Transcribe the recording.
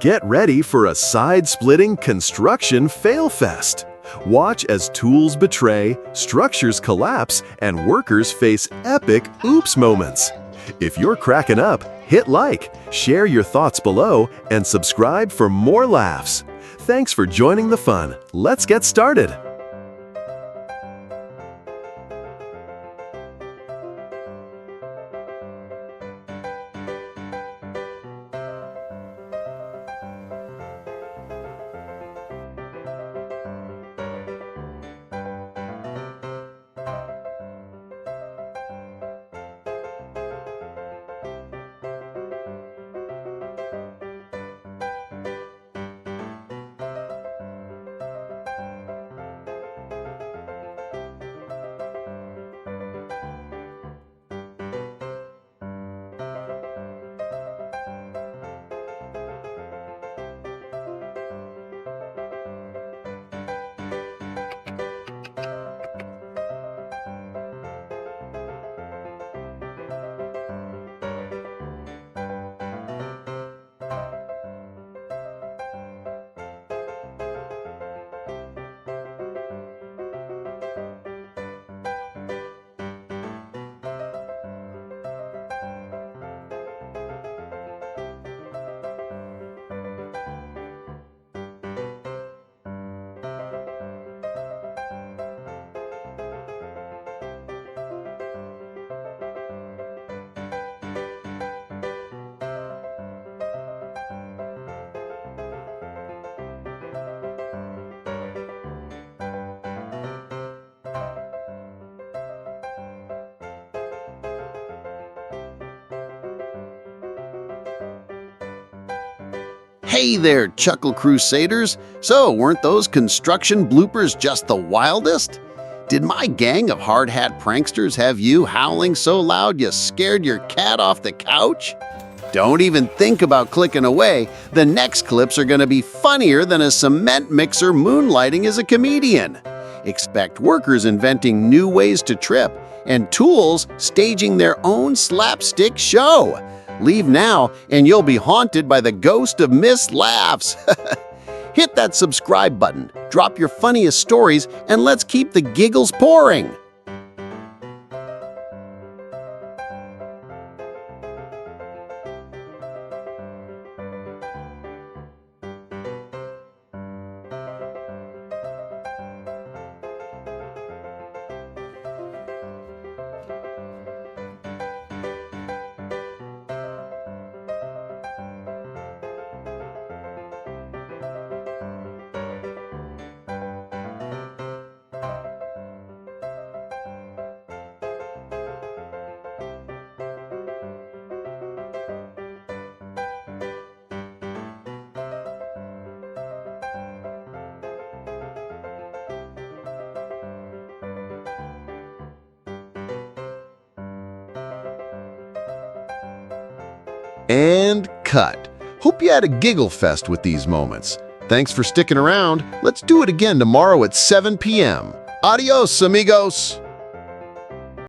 Get ready for a side-splitting construction fail-fest. Watch as tools betray, structures collapse, and workers face epic oops moments. If you're cracking up, hit like, share your thoughts below, and subscribe for more laughs. Thanks for joining the fun. Let's get started. Hey there, Chuckle Crusaders! So, weren't those construction bloopers just the wildest? Did my gang of hard hat pranksters have you howling so loud you scared your cat off the couch? Don't even think about clicking away. The next clips are going to be funnier than a cement mixer moonlighting as a comedian. Expect workers inventing new ways to trip and tools staging their own slapstick show. Leave now and you'll be haunted by the ghost of missed laughs. Hit that subscribe button, drop your funniest stories, and let's keep the giggles pouring. And cut. Hope you had a giggle fest with these moments. Thanks for sticking around. Let's do it again tomorrow at 7 p.m. Adios, amigos!